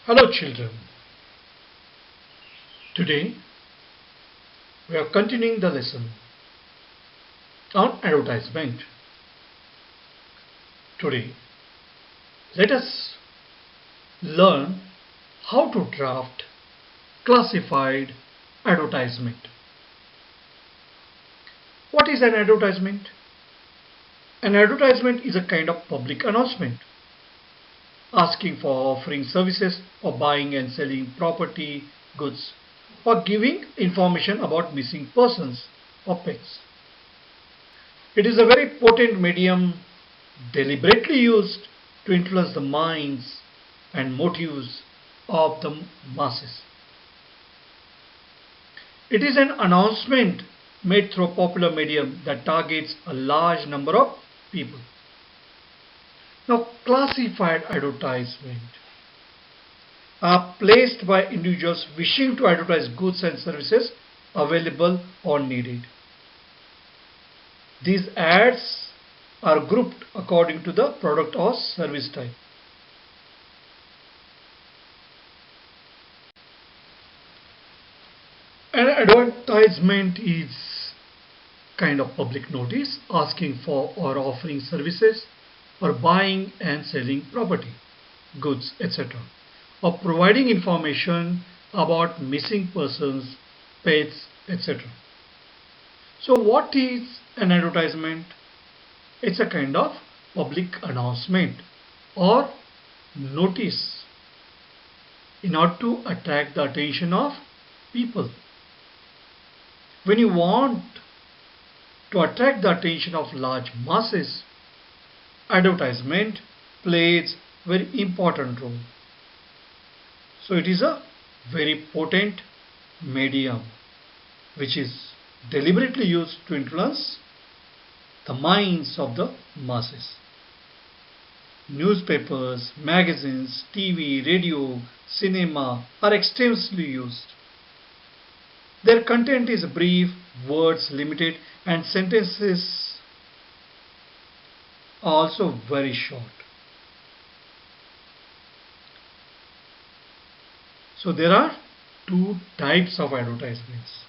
Hello children, today we are continuing the lesson on advertisement. Today let us learn how to draft classified advertisement. What is an advertisement? An advertisement is a kind of public announcement asking for offering services or buying and selling property, goods, or giving information about missing persons or pets. It is a very potent medium deliberately used to influence the minds and motives of the masses. It is an announcement made through a popular medium that targets a large number of people. Now, classified advertisement are placed by individuals wishing to advertise goods and services available or needed. These ads are grouped according to the product or service type. An advertisement is kind of public notice asking for or offering services or buying and selling property, goods, etc., or providing information about missing persons, pets, etc. So what is an advertisement? It's a kind of public announcement or notice in order to attract the attention of people. When you want to attract the attention of large masses, advertisement plays a very important role. So it is a very potent medium which is deliberately used to influence the minds of the masses. Newspapers, magazines, TV, radio, cinema are extensively used. Their content is brief, words limited, and sentences are also very short. So there are two types of advertisements.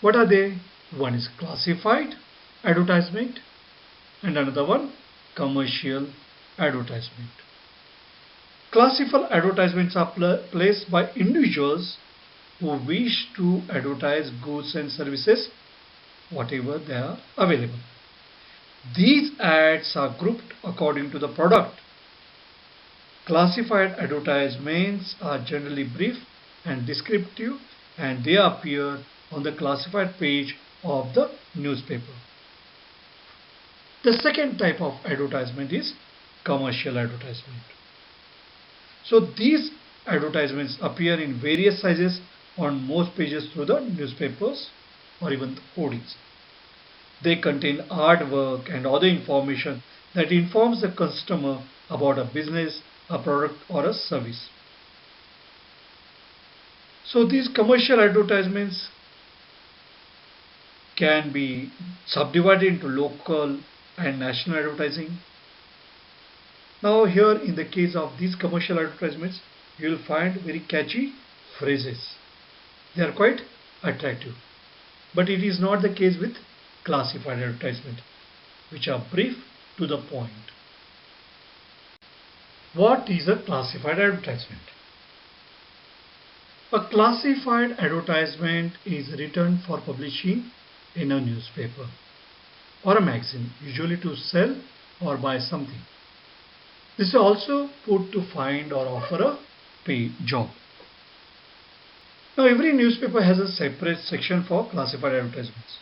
What are they? One is classified advertisement and another one commercial advertisement. Classified advertisements are placed by individuals who wish to advertise goods and services, whatever they are available. These ads are grouped according to the product. Classified advertisements are generally brief and descriptive, and they appear on the classified page of the newspaper. The second type of advertisement is commercial advertisement. So these advertisements appear in various sizes on most pages through the newspapers or even the hoardings. They contain artwork and other information that informs the customer about a business, a product, or a service. So these commercial advertisements can be subdivided into local and national advertising. Now here in the case of these commercial advertisements, you will find very catchy phrases. They are quite attractive. But it is not the case with classified advertisement, which are brief to the point. What is a classified advertisement? A classified advertisement is written for publishing in a newspaper or a magazine, usually to sell or buy something. This is also put to find or offer a paid job. Now every newspaper has a separate section for classified advertisements.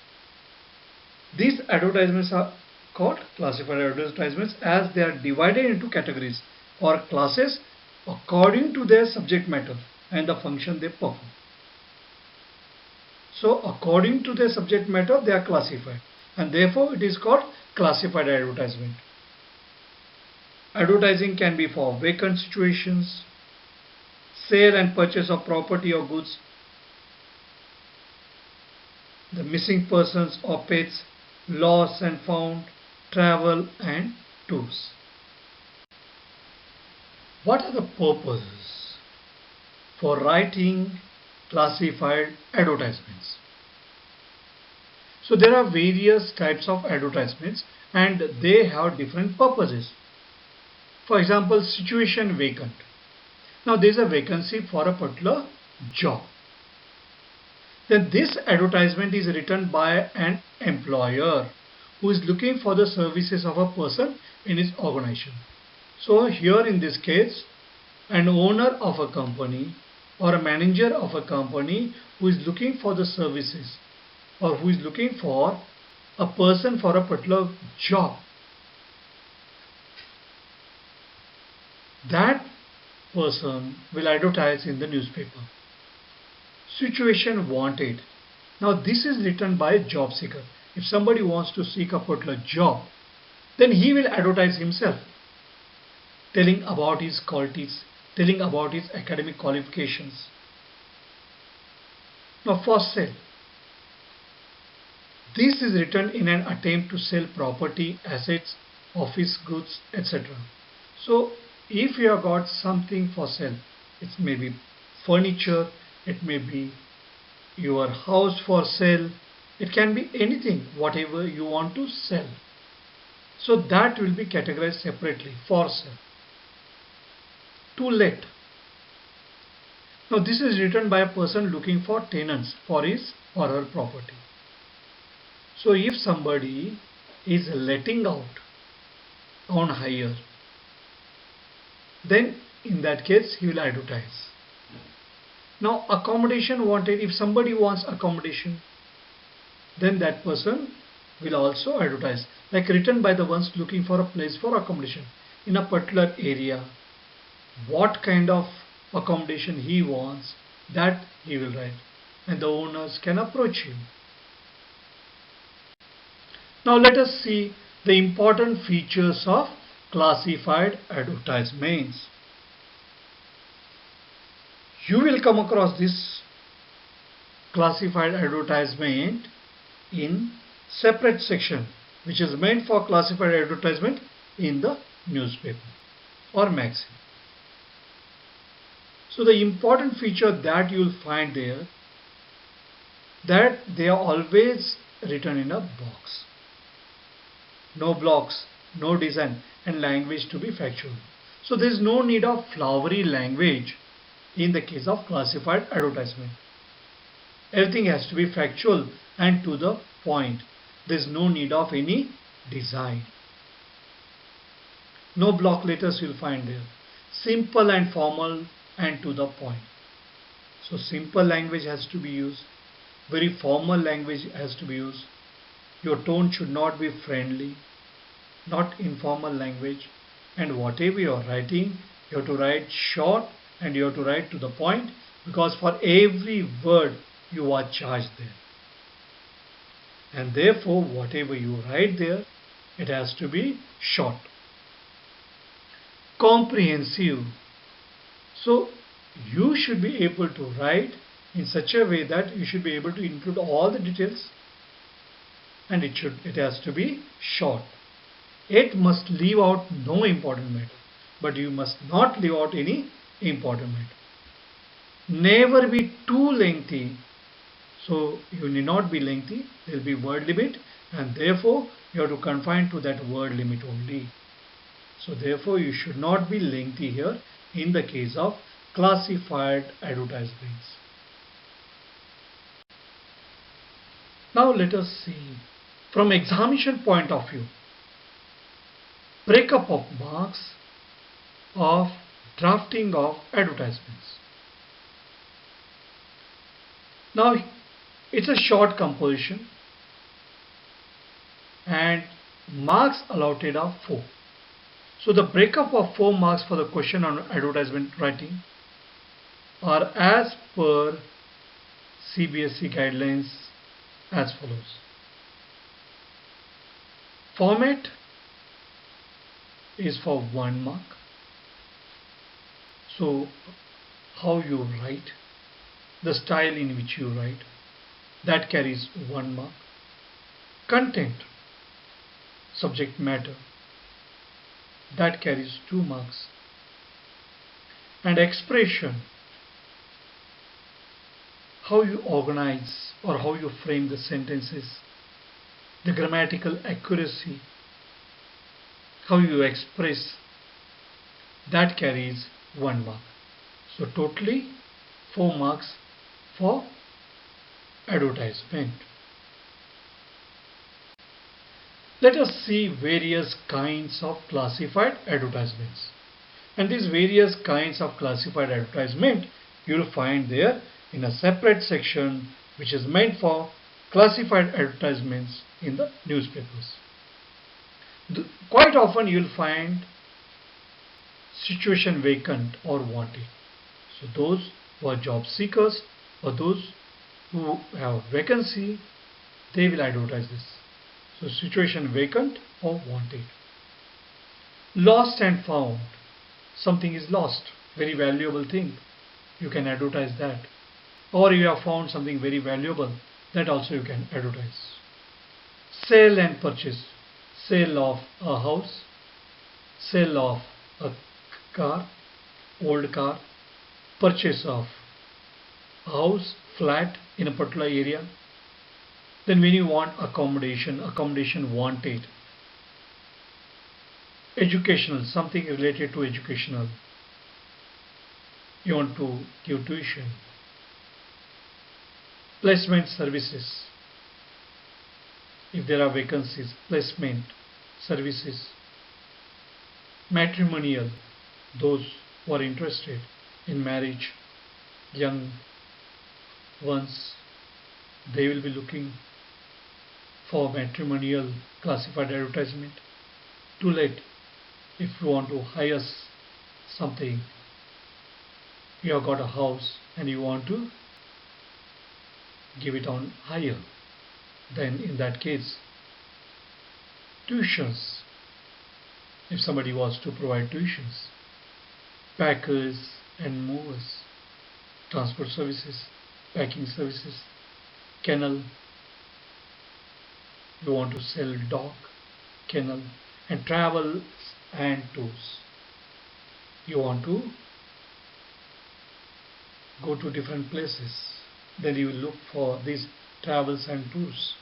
These advertisements are called classified advertisements as they are divided into categories or classes according to their subject matter and the function they perform. So according to their subject matter they are classified, and therefore it is called classified advertisement. Advertising can be for vacant situations, sale and purchase of property or goods, the missing persons or pets, lost and found, travel and tours. What are the purposes for writing classified advertisements. So there are various types of advertisements and they have different purposes. For example, situation vacant. Now there is a vacancy for a particular job. Then this advertisement is written by an employer who is looking for the services of a person in his organization. So here in this case, an owner of a company or a manager of a company who is looking for the services or who is looking for a person for a particular job, that person will advertise in the newspaper. Situation wanted. Now this is written by a job seeker. If somebody wants to seek a particular job, then he will advertise himself, telling about his qualities, telling about his academic qualifications. Now for sale. This is written in an attempt to sell property, assets, office goods, etc. So if you have got something for sale, it may be furniture, it may be your house for sale, it can be anything, whatever you want to sell. So that will be categorized separately, for sale. To let. Now this is written by a person looking for tenants for his or her property. So if somebody is letting out on hire, then in that case he will advertise. Now accommodation wanted. If somebody wants accommodation, then that person will also advertise, like written by the ones looking for a place for accommodation in a particular area. What kind of accommodation he wants, that he will write, and the owners can approach him. Now let us see the important features of classified advertisements. You will come across this classified advertisement in separate section which is meant for classified advertisement in the newspaper or magazine. So the important feature that you will find there, that they are always written in a box. No blocks, no design, and language to be factual. So there is no need of flowery language in the case of classified advertisement. Everything has to be factual and to the point. There is no need of any design. No block letters you will find there. Simple and formal and to the point. So simple language has to be used. Very formal language has to be used. Your tone should not be friendly, not informal language, and whatever you are writing, you have to write short and you have to write to the point, because for every word you are charged there. And therefore whatever you write there, it has to be short. Comprehensive. So you should be able to write in such a way that you should be able to include all the details, and it has to be short. It must leave out no important matter, but you must not leave out any important matter. Never be too lengthy. So you need not be lengthy. There will be word limit, and therefore you have to confine to that word limit only. So therefore you should not be lengthy here in the case of classified advertisements. Now let us see from examination point of view, breakup of marks of drafting of advertisements. Now it's a short composition and marks allotted are 4. So the breakup of 4 marks for the question on advertisement writing are as per CBSE guidelines as follows. Format is for 1 mark. So how you write, the style in which you write, that carries 1 mark. Content, subject matter, that carries 2 marks. And expression, how you organize or how you frame the sentences, the grammatical accuracy, how you express, that carries 1 mark. So totally 4 marks for advertisement. Let us see various kinds of classified advertisements. And these various kinds of classified advertisement you will find there in a separate section which is meant for classified advertisements in the newspapers. Quite often you will find situation vacant or wanted. So those who are job seekers or those who have vacancy, they will advertise this. So situation vacant or wanted. Lost and found. Something is lost, very valuable thing. You can advertise that. Or you have found something very valuable, that also you can advertise. Sale and purchase. Sale of a house, sale of a car, old car, purchase of a house, flat in a particular area. Then when you want accommodation, accommodation wanted. Educational, something related to educational. You want to give tuition. Placement services. If there are vacancies, placement services. Matrimonial, those who are interested in marriage, young ones, they will be looking for matrimonial classified advertisement. To let, if you want to hire something, you have got a house and you want to give it on hire, then in that case, tuitions, if somebody was to provide tuitions, packers and movers, transport services, packing services, kennel, you want to sell dog, kennel, and travels and tours. You want to go to different places, then you will look for these travels and tours.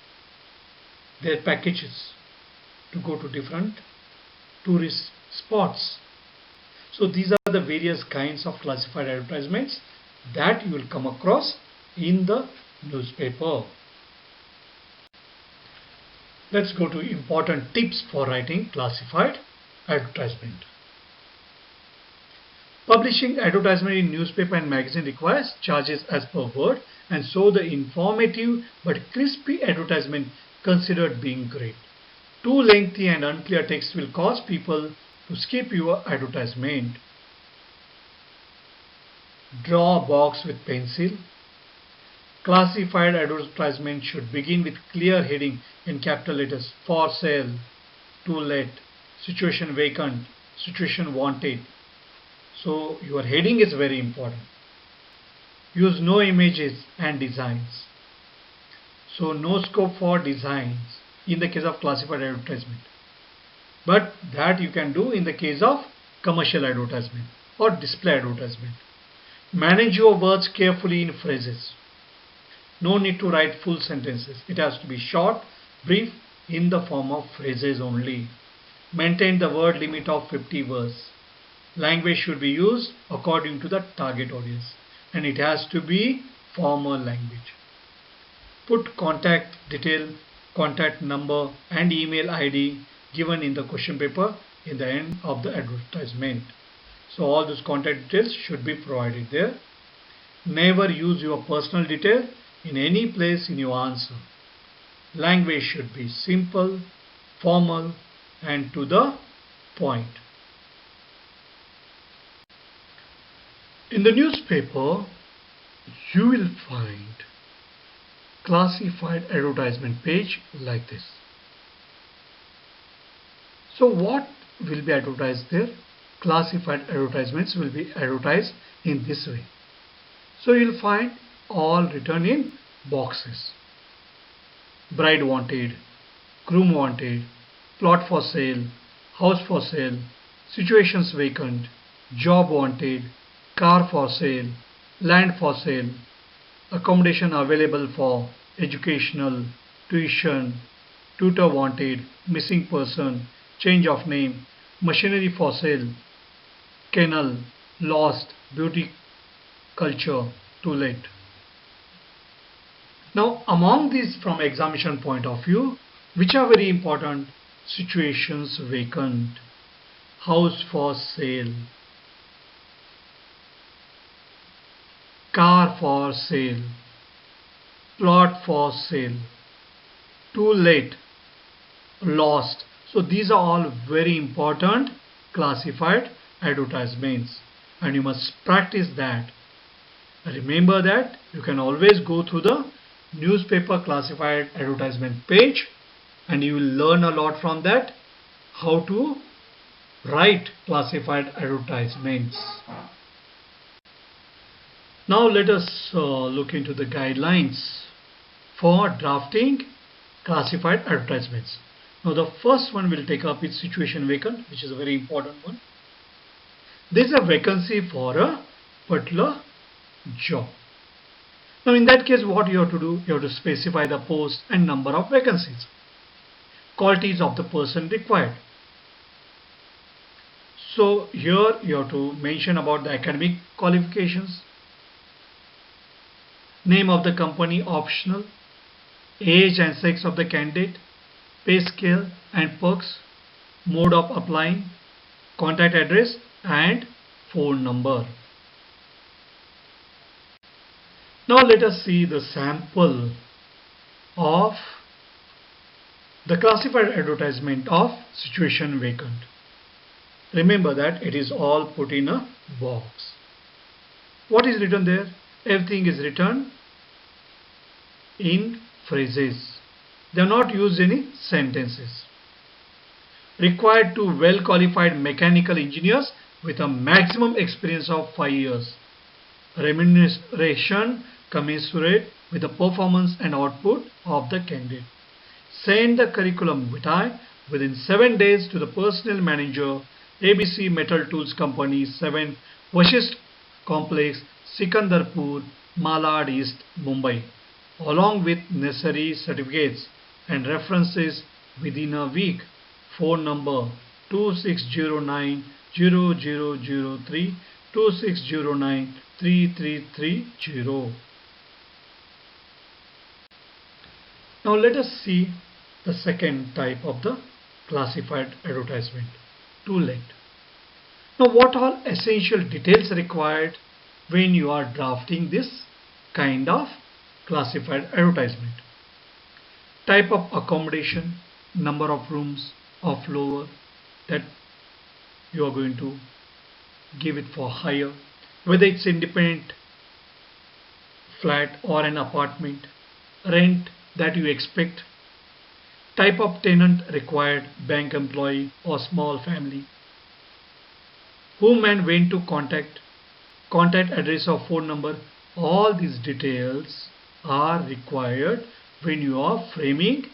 Their packages to go to different tourist spots. So these are the various kinds of classified advertisements that you will come across in the newspaper. Let's go to important tips for writing classified advertisement. Publishing advertisement in newspaper and magazine requires charges as per word, and so the informative but crispy advertisement considered being great. Too lengthy and unclear text will cause people to skip your advertisement. Draw a box with pencil. Classified advertisement should begin with clear heading in capital letters: for sale, to let, situation vacant, situation wanted. So your heading is very important. Use no images and designs. So no scope for designs in the case of classified advertisement. But that you can do in the case of commercial advertisement or display advertisement. Manage your words carefully in phrases. No need to write full sentences. It has to be short, brief, in the form of phrases only. Maintain the word limit of 50 words. Language should be used according to the target audience, and it has to be formal language. Put contact detail, contact number and email ID given in the question paper in the end of the advertisement. So all those contact details should be provided there. Never use your personal detail in any place in your answer. Language should be simple, formal, and to the point. In the newspaper, you will find classified advertisement page like this. So what will be advertised there? Classified advertisements will be advertised in this way. So you'll find all written in boxes. Bride wanted, groom wanted, plot for sale, house for sale, situations vacant, job wanted, car for sale, land for sale, accommodation available for educational, tuition, tutor wanted, missing person, change of name, machinery for sale, kennel, lost, beauty culture, too late. Now, among these from examination point of view, which are very important? Situations vacant, house for sale, car for sale, plot for sale, too late, lost. So these are all very important classified advertisements, and you must practice that. Remember that you can always go through the newspaper classified advertisement page and you will learn a lot from that how to write classified advertisements. Now let us look into the guidelines for drafting classified advertisements. Now the first one we'll take up is situation vacant, which is a very important one. There is a vacancy for a particular job. Now in that case what you have to do, you have to specify the post and number of vacancies, qualities of the person required. So here you have to mention about the academic qualifications, name of the company optional, age and sex of the candidate, pay scale and perks, mode of applying, contact address and phone number. Now let us see the sample of the classified advertisement of situation vacant. Remember that it is all put in a box. What is written there? Everything is written in phrases. They are not used any sentences. Required to well qualified mechanical engineers with a maximum experience of 5 years. Remuneration commensurate with the performance and output of the candidate. Send the curriculum vitae within 7 days to the personnel manager, ABC Metal Tools Company, 7 Vashist Complex, Sikandarpur, Malad East, Mumbai, along with necessary certificates and references within a week. Phone number 2609 0003 2609 3330. Now let us see the second type of the classified advertisement, too late. Now what are essential details required when you are drafting this kind of classified advertisement? Type of accommodation, number of rooms or floor that you are going to give it for hire, whether it's independent flat or an apartment, rent that you expect, type of tenant required, bank employee or small family, whom and when to contact, contact address or phone number. All these details are required when you are framing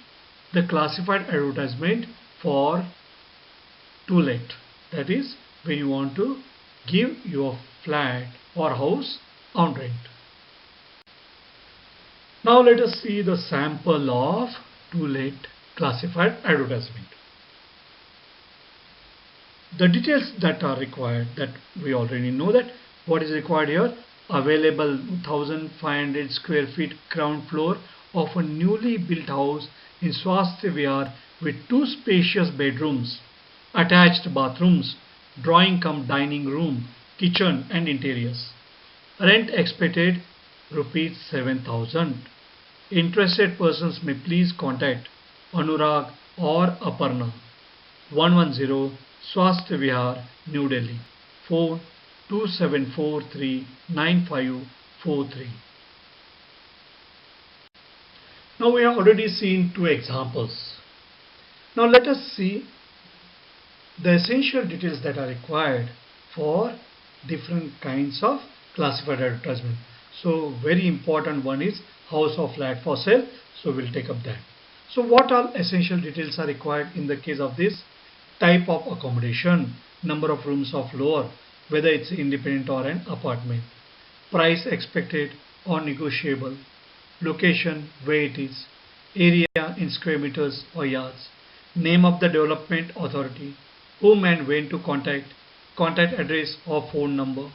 the classified advertisement for too late. That is when you want to give your flat or house on rent. Now let us see the sample of too late classified advertisement. The details that are required, that we already know that what is required here: available 1500 square feet ground floor of a newly built house in Swasthya Vihar with 2 spacious bedrooms, attached bathrooms, drawing cum dining room, kitchen and interiors. Rent expected rupees 7,000. Interested persons may please contact Anurag or Aparna, 110 Swasthya Vihar, New Delhi. Phone 27439543. Now we have already seen 2 examples. Now let us see the essential details that are required for different kinds of classified advertisement. So very important one is house or flat for sale. So we'll take up that. So what all essential details are required in the case of this? Type of accommodation, number of rooms or floor, whether it's independent or an apartment, price expected, or negotiable, location where it is, area in square meters or yards, name of the development authority, whom and when to contact, contact address or phone number.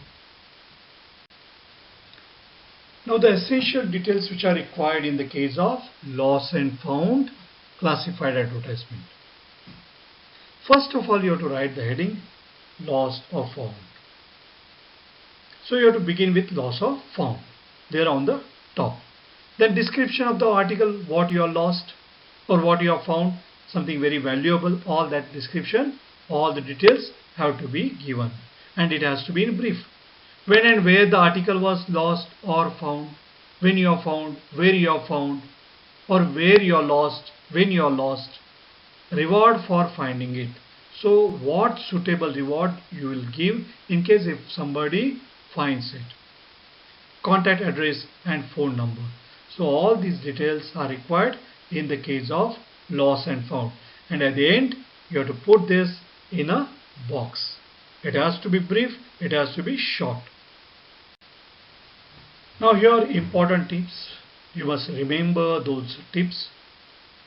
Now the essential details which are required in the case of lost and found classified advertisement. First of all, you have to write the heading lost or found. So you have to begin with lost or found. There on the top. Then description of the article, what you are lost or what you have found, something very valuable, all that description, all the details have to be given. And it has to be in brief. When and where the article was lost or found, when you are found, where you are found, or where you are lost, when you are lost, reward for finding it. So what suitable reward you will give in case if somebody finds it. Contact address and phone number. So all these details are required in the case of lost and found. And at the end, you have to put this in a box. It has to be brief, it has to be short. Now here are important tips. You must remember those tips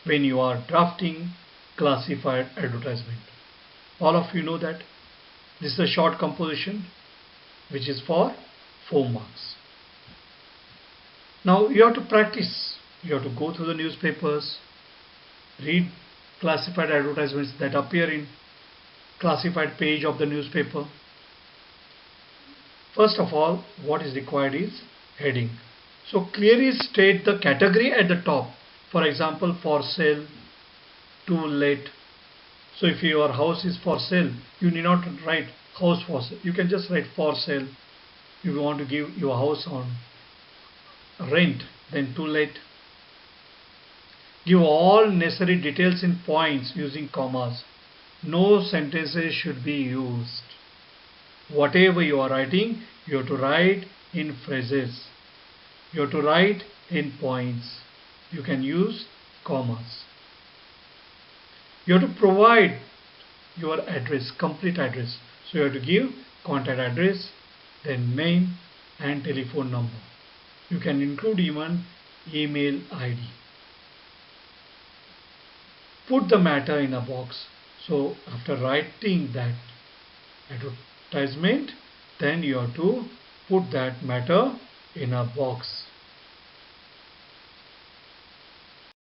when you are drafting classified advertisement. All of you know that this is a short composition which is for 4 marks. Now you have to practice. You have to go through the newspapers, read classified advertisements that appear in classified page of the newspaper. First of all, what is required is heading. So clearly state the category at the top. For example, for sale, to let. So if your house is for sale, you need not write house for sale. You can just write for sale. If you want to give your house on rent, then to let. Give all necessary details in points using commas. No sentences should be used. Whatever you are writing, you have to write in phrases. You have to write in points. You can use commas. You have to provide your address, complete address. So you have to give contact address, then name and telephone number. You can include even email ID. Put the matter in a box. So after writing that advertisement, then you have to put that matter in a box.